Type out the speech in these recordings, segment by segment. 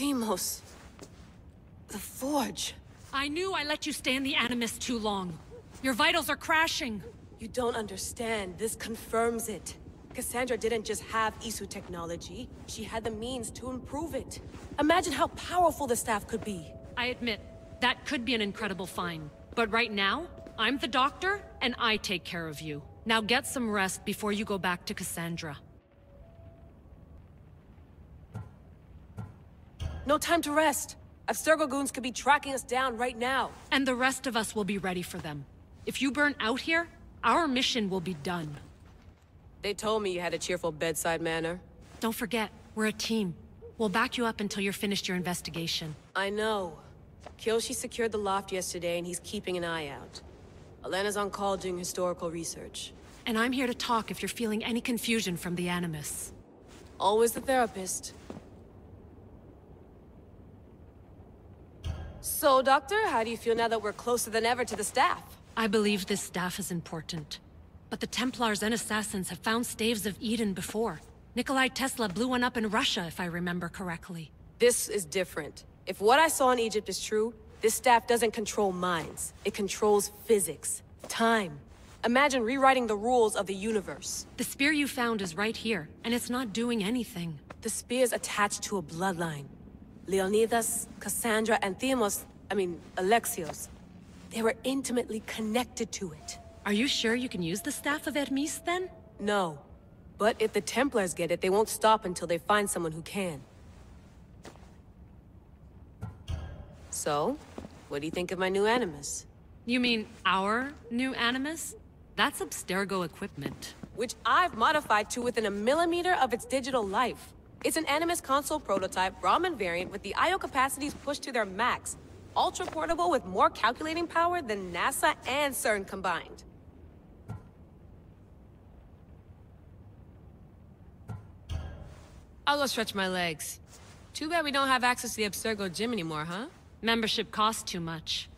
Deimos. The Forge. I knew I let you stay in the Animus too long. Your vitals are crashing. You don't understand. This confirms it. Cassandra didn't just have Isu technology. She had the means to improve it. Imagine how powerful the staff could be. I admit, that could be an incredible find. But right now, I'm the doctor, and I take care of you. Now get some rest before you go back to Cassandra. No time to rest. Abstergo goons could be tracking us down right now. And the rest of us will be ready for them. If you burn out here, our mission will be done. They told me you had a cheerful bedside manner. Don't forget, we're a team. We'll back you up until you're finished your investigation. I know. Kyoshi secured the loft yesterday and he's keeping an eye out. Elena's on call doing historical research. And I'm here to talk if you're feeling any confusion from the Animus. Always the therapist. So, Doctor, how do you feel now that we're closer than ever to the staff? I believe this staff is important. But the Templars and Assassins have found staves of Eden before. Nikolai Tesla blew one up in Russia, if I remember correctly. This is different. If what I saw in Egypt is true, this staff doesn't control minds. It controls physics, time. Imagine rewriting the rules of the universe. The spear you found is right here, and it's not doing anything. The spear's attached to a bloodline. Leonidas, Cassandra, and Alexios. They were intimately connected to it. Are you sure you can use the Staff of Hermes, then? No. But if the Templars get it, they won't stop until they find someone who can. So, what do you think of my new Animus? You mean our new Animus? That's Abstergo equipment. Which I've modified to within a millimeter of its digital life. It's an Animus console prototype Raman variant with the I/O capacities pushed to their max. Ultra portable with more calculating power than NASA and CERN combined. I'll go stretch my legs. Too bad we don't have access to the Abstergo gym anymore, huh? Membership costs too much.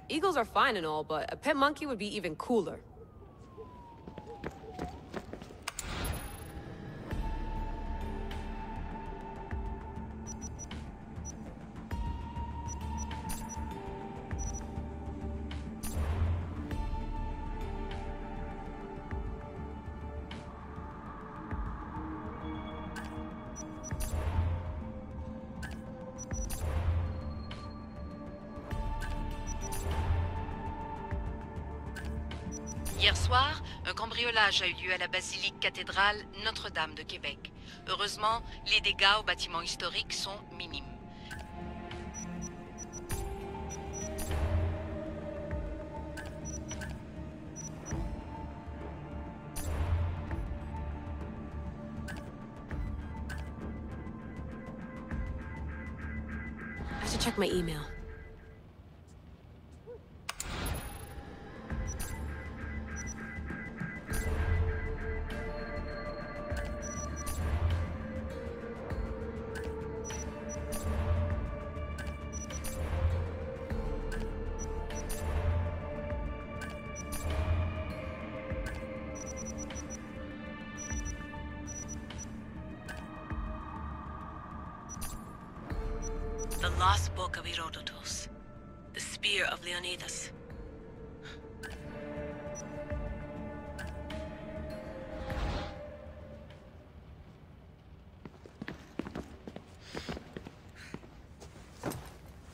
Eagles are fine and all, but a pet monkey would be even cooler. Hier soir, un cambriolage a eu lieu à la basilique cathédrale Notre-Dame de Québec. Heureusement, les dégâts au bâtiment historique sont minimes. I should check my email. The Lost Book of Herodotus. The Spear of Leonidas.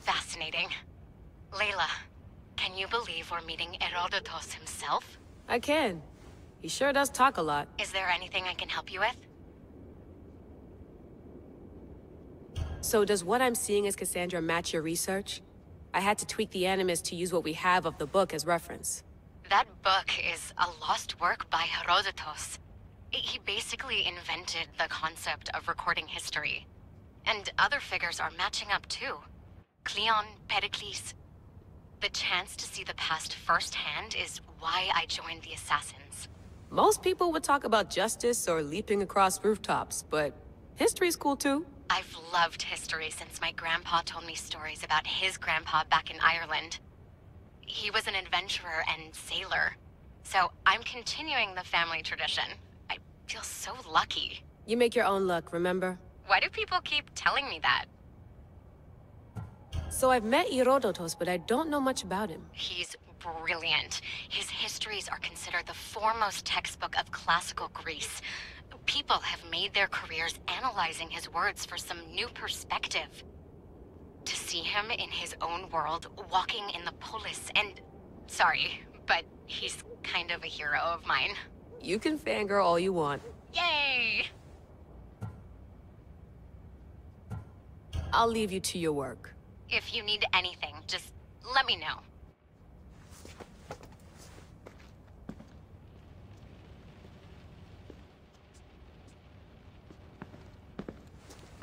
Fascinating. Layla, can you believe we're meeting Herodotus himself? I can. He sure does talk a lot. Is there anything I can help you with? So does what I'm seeing as Cassandra match your research? I had to tweak the Animus to use what we have of the book as reference. That book is a lost work by Herodotus. He basically invented the concept of recording history. And other figures are matching up too. Cleon, Pericles. The chance to see the past firsthand is why I joined the Assassins. Most people would talk about justice or leaping across rooftops, but history's cool too. I've loved history since my grandpa told me stories about his grandpa back in Ireland. He was an adventurer and sailor. So I'm continuing the family tradition. I feel so lucky. You make your own luck, remember? Why do people keep telling me that? So I've met Herodotus, but I don't know much about him. He's brilliant. His histories are considered the foremost textbook of classical Greece. People have made their careers analyzing his words for some new perspective. To see him in his own world, walking in the polis, and... Sorry, but he's kind of a hero of mine. You can fangirl all you want. Yay! I'll leave you to your work. If you need anything, just let me know.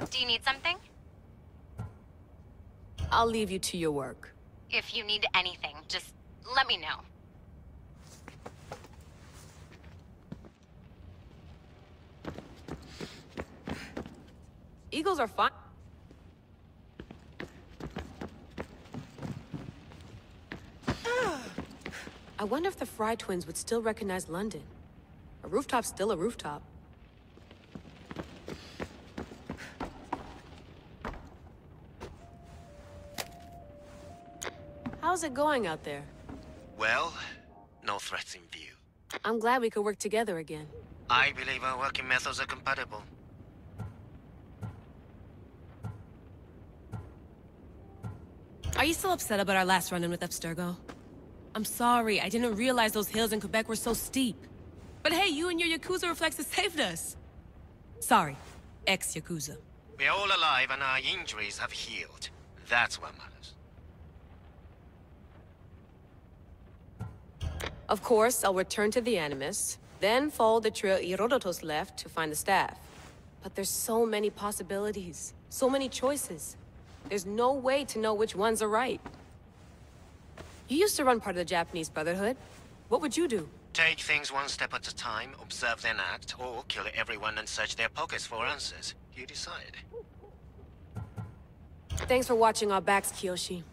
Do you need something? I'll leave you to your work. If you need anything, just let me know. Eagles are fine. I wonder if the Fry twins would still recognize London. A rooftop's still a rooftop. How's it going out there? Well, no threats in view. I'm glad we could work together again. I believe our working methods are compatible. Are you still upset about our last run-in with Abstergo? I'm sorry, I didn't realize those hills in Quebec were so steep. But hey, you and your Yakuza reflexes saved us. Sorry, ex-Yakuza. We're all alive and our injuries have healed. That's what matters. Of course, I'll return to the Animus, then follow the trail Herodotus left to find the staff. But there's so many possibilities, so many choices. There's no way to know which ones are right. You used to run part of the Japanese Brotherhood. What would you do? Take things one step at a time, observe then act, or kill everyone and search their pockets for answers. You decide. Thanks for watching our backs, Kiyoshi.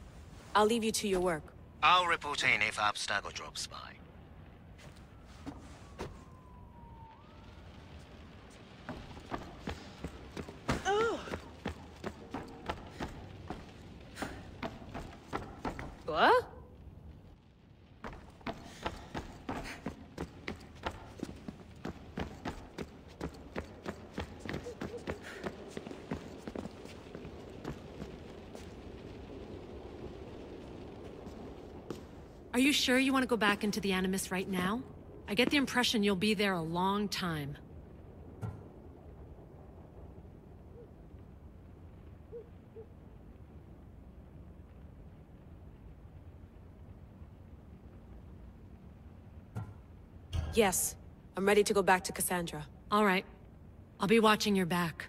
I'll leave you to your work. I'll report in if Abstergo drops by. What? Are you sure you want to go back into the Animus right now? I get the impression you'll be there a long time. Yes, I'm ready to go back to Cassandra. All right. I'll be watching your back.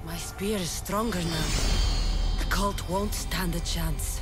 My spear is stronger now. The cult won't stand a chance.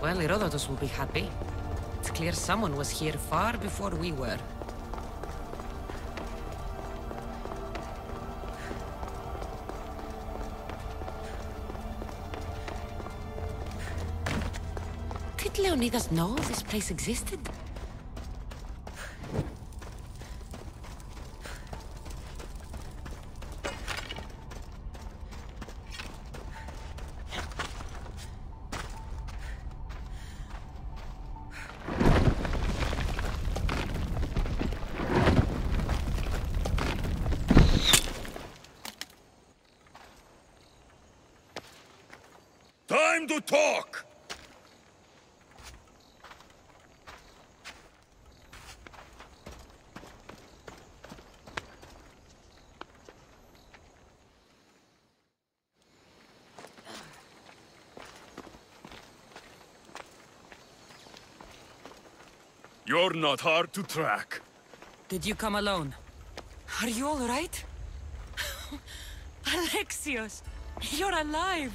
Well, Herodotus will be happy. It's clear someone was here far before we were. Did Leonidas know this place existed? Time to talk! You're not hard to track. Did you come alone? Are you all right? Alexios, you're alive!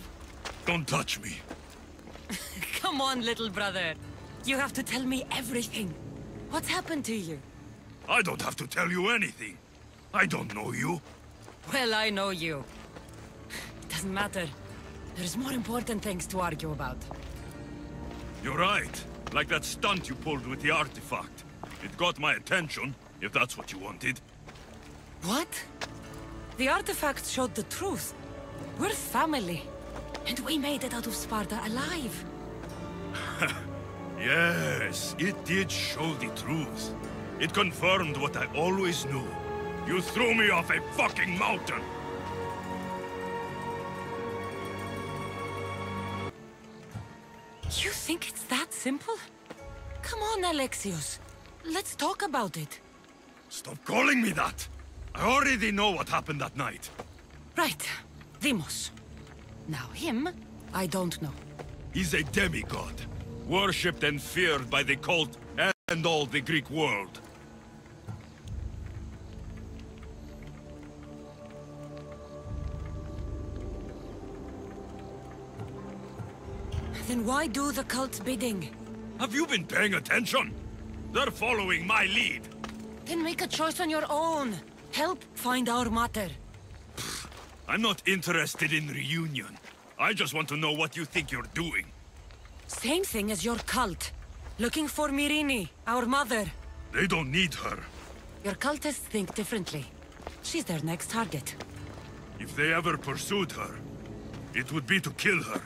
Don't touch me. Come on, little brother. You have to tell me everything. What's happened to you? I don't have to tell you anything. I don't know you. Well, I know you. It doesn't matter. There's more important things to argue about. You're right. Like that stunt you pulled with the artifact. It got my attention, if that's what you wanted. What? The artifact showed the truth. We're family. And we made it out of Sparta alive. Yes, it did show the truth. It confirmed what I always knew. You threw me off a fucking mountain! You think it's that simple? Come on, Alexios. Let's talk about it. Stop calling me that! I already know what happened that night. Right. Deimos. Now him, I don't know. He's a demigod, worshipped and feared by the cult and all the Greek world. Then why do the cult's bidding? Have you been paying attention? They're following my lead. Then make a choice on your own. Help find our mater. I'm not interested in reunion. I just want to know what you think you're doing. Same thing as your cult. Looking for Myrine, our mother. They don't need her. Your cultists think differently. She's their next target. If they ever pursued her, it would be to kill her.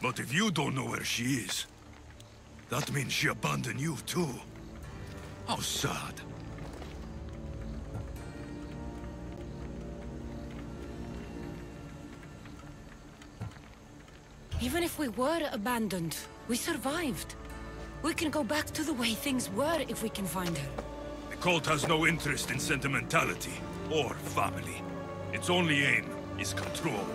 But if you don't know where she is, that means she abandoned you too. How sad. Even if we were abandoned, we survived. We can go back to the way things were if we can find her. The cult has no interest in sentimentality or family. Its only aim is control.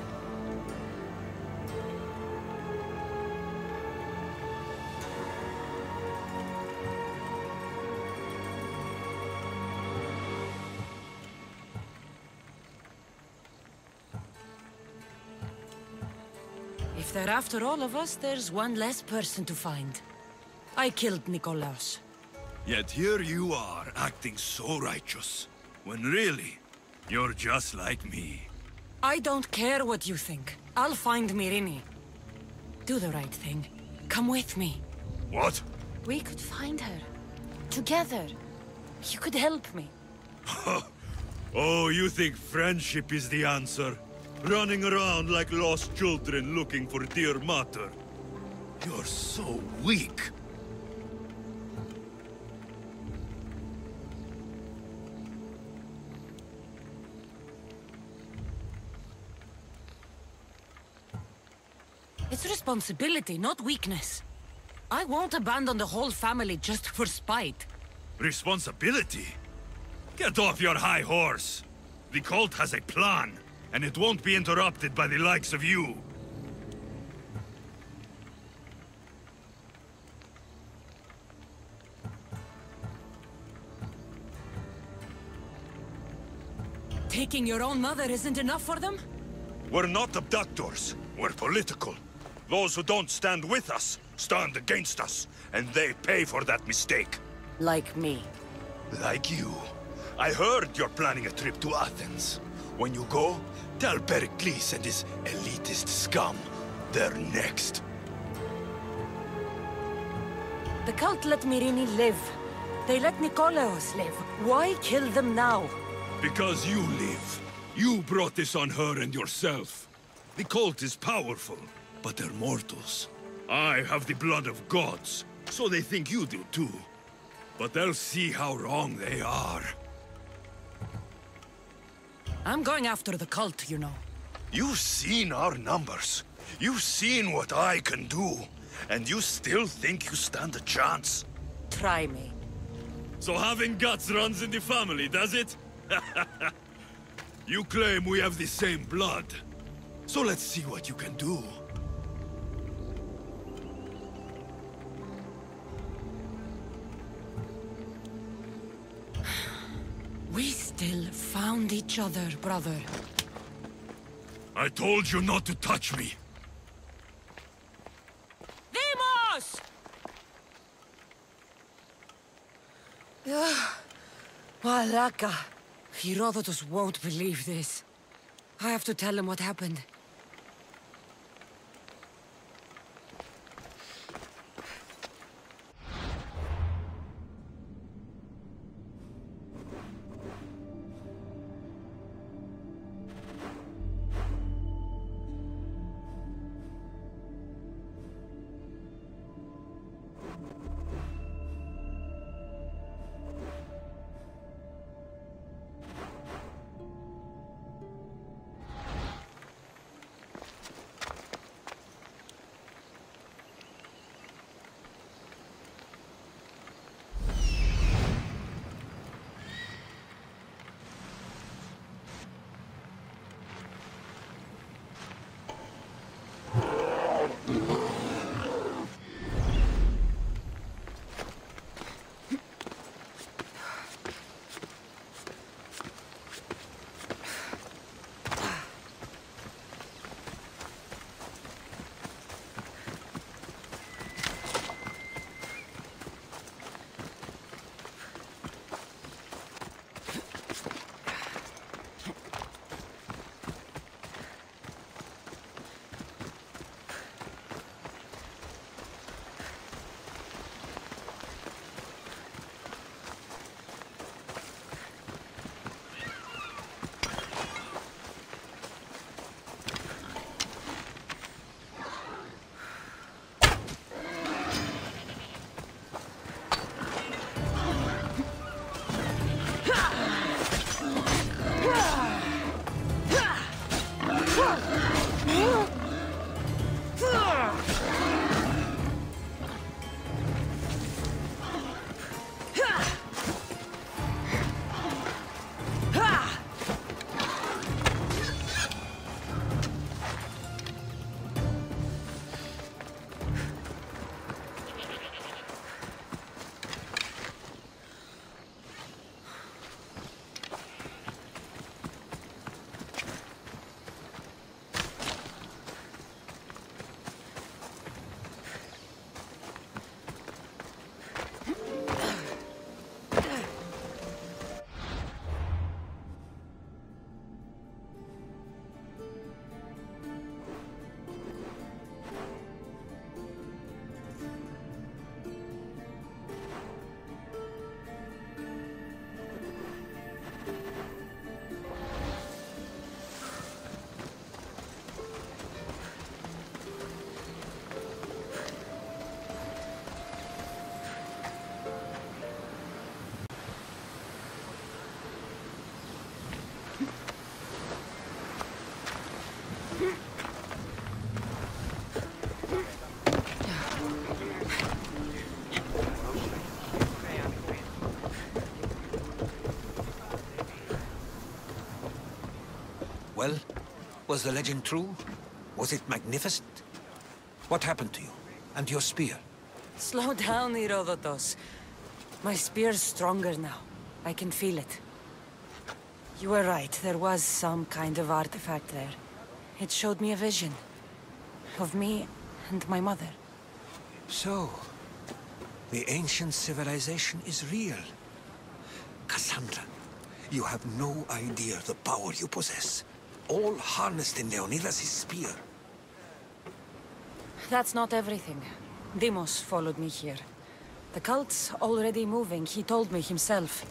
If they're after all of us, there's one less person to find. I killed Nikolaos. Yet here you are, acting so righteous. When really, you're just like me. I don't care what you think. I'll find Myrine. Do the right thing. Come with me. What? We could find her. Together. You could help me. Oh, you think friendship is the answer? Running around like lost children looking for dear mater. You're so weak. It's responsibility, not weakness. I won't abandon the whole family just for spite. Responsibility? Get off your high horse. The cult has a plan, and it won't be interrupted by the likes of you. taking your own mother isn't enough for them? We're not abductors. We're political. Those who don't stand with us, stand against us. And they pay for that mistake. Like me. Like you. I heard you're planning a trip to Athens. When you go, tell Pericles and his elitist scum they're next. The cult let Myrrine live. They let Nikolaos live. Why kill them now? Because you live. You brought this on her and yourself. The cult is powerful, but they're mortals. I have the blood of gods, so they think you do too. But they'll see how wrong they are. I'm going after the cult, you know. You've seen our numbers. You've seen what I can do. And you still think you stand a chance? Try me. So having guts runs in the family, does it? You claim we have the same blood. So let's see what you can do. We still found each other, brother. I told you not to touch me. Deimos! Malaka. Herodotus won't believe this. I have to tell him what happened. Well, was the legend true? Was it magnificent? What happened to you? And your spear? Slow down, Herodotus. My spear's stronger now. I can feel it. You were right. There was some kind of artifact there. It showed me a vision. Of me and my mother. So, the ancient civilization is real. Cassandra, you have no idea the power you possess. All harnessed in Leonidas' spear. That's not everything. Deimos followed me here. The cult's already moving, he told me himself.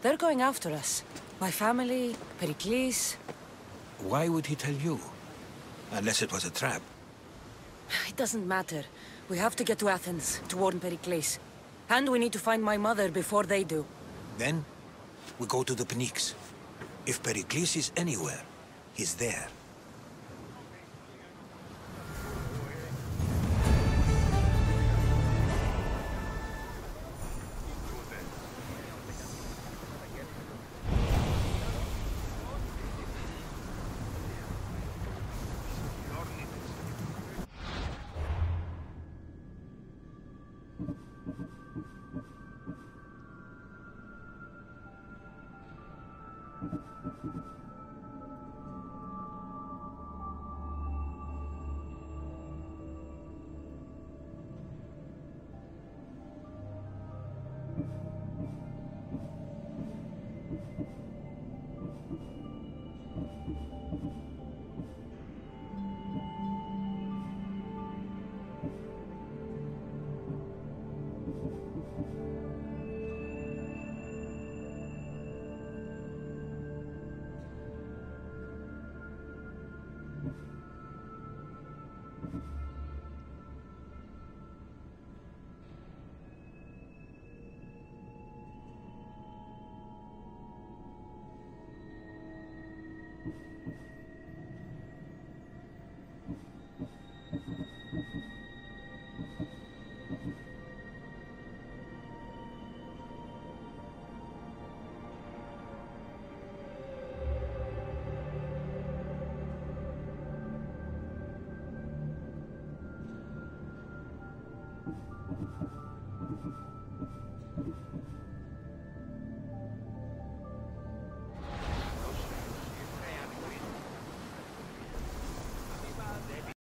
They're going after us. My family, Pericles. Why would he tell you? Unless it was a trap. It doesn't matter. We have to get to Athens, to warn Pericles. And we need to find my mother before they do. Then, we go to the Pnyx. If Pericles is anywhere, he's there.